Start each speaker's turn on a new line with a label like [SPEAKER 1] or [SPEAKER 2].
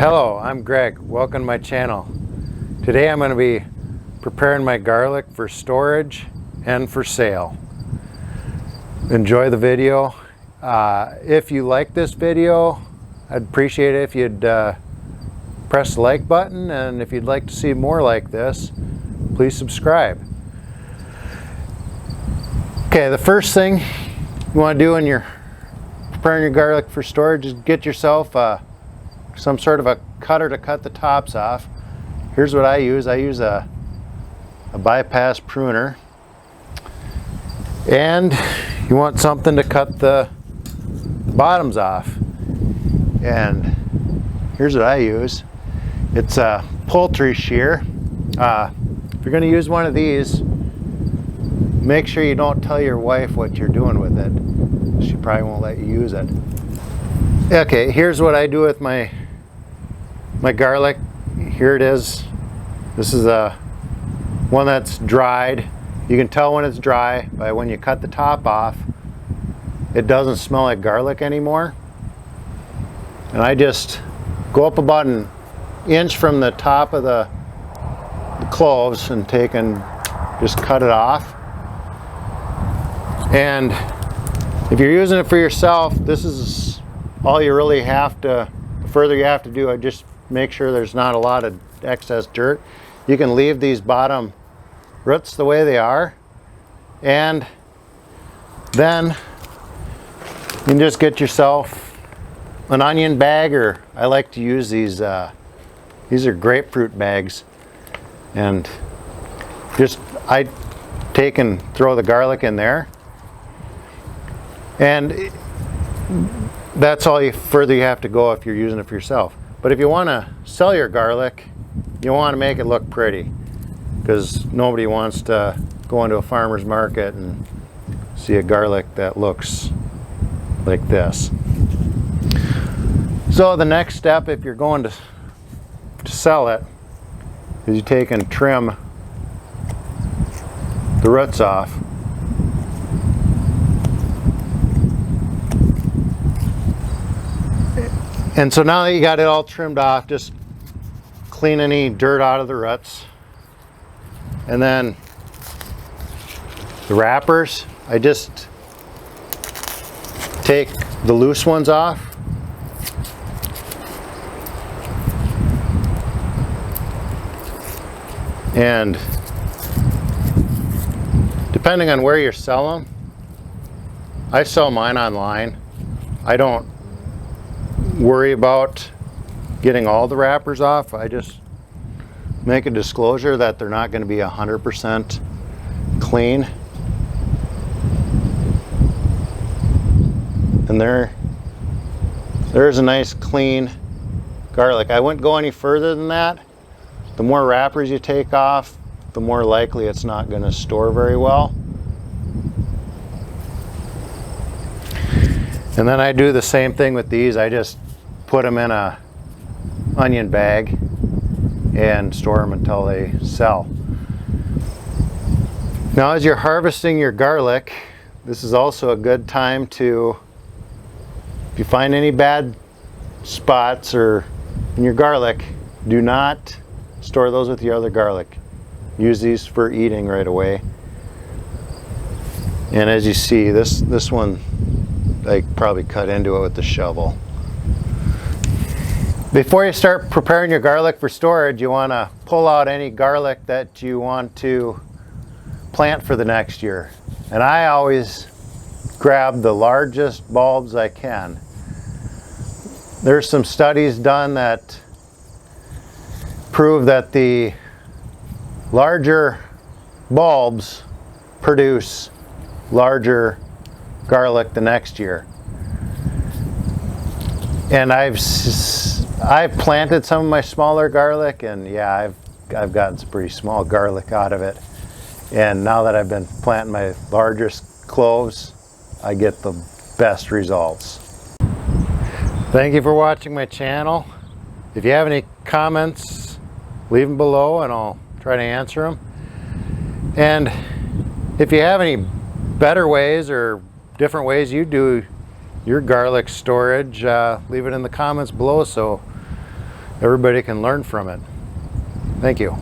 [SPEAKER 1] Hello, I'm Greg. Welcome to my channel. Today I'm going to be preparing my garlic for storage and for sale. Enjoy the video. If you like this video, I'd appreciate it if you'd press the like button, and if you'd like to see more like this, please subscribe. Okay, the first thing you want to do when you're preparing your garlic for storage is get yourself some sort of a cutter to cut the tops off. Here's what I use. I use a bypass pruner, and you want something to cut the bottoms off. And here's what I use. It's a poultry shear. If you're going to use one of these, make sure you don't tell your wife what you're doing with it. She probably won't let you use it. Okay, here's what I do with my garlic. Here it is. This is one that's dried. You can tell when it's dry by when you cut the top off. It doesn't smell like garlic anymore. And I just go up about an inch from the top of the cloves and just cut it off. And if you're using it for yourself, this is all you really have to, the further you have to do, I just make sure there's not a lot of excess dirt. You can leave these bottom roots the way they are, and then you can just get yourself an onion bag, or I like to use these are grapefruit bags, and I take and throw the garlic in there, and that's all further you have to go if you're using it for yourself. But if you want to sell your garlic, you want to make it look pretty, because nobody wants to go into a farmer's market and see a garlic that looks like this. So the next step, if you're going to sell it, is you take and trim the roots off. And so now that you got it all trimmed off, just clean any dirt out of the roots. And then the wrappers, I just take the loose ones off. And depending on where you're selling, I sell mine online. I don't worry about getting all the wrappers off. I just make a disclosure that they're not going to be 100% clean. And there's a nice clean garlic. I wouldn't go any further than that. The more wrappers you take off, the more likely it's not going to store very well. And then I do the same thing with these. I just put them in a onion bag and store them until they sell. Now, as you're harvesting your garlic, this is also a good time to, if you find any bad spots in your garlic, do not store those with your other garlic. Use these for eating right away. And as you see, this one, I probably cut into it with the shovel. Before you start preparing your garlic for storage, you want to pull out any garlic that you want to plant for the next year. And I always grab the largest bulbs I can. There's some studies done that prove that the larger bulbs produce larger garlic the next year. And I've planted some of my smaller garlic, and yeah, I've gotten some pretty small garlic out of it. And now that I've been planting my largest cloves, I get the best results. Thank you for watching my channel. If you have any comments, leave them below and I'll try to answer them. And if you have any better ways or different ways you do your garlic storage, leave it in the comments below so everybody can learn from it. Thank you.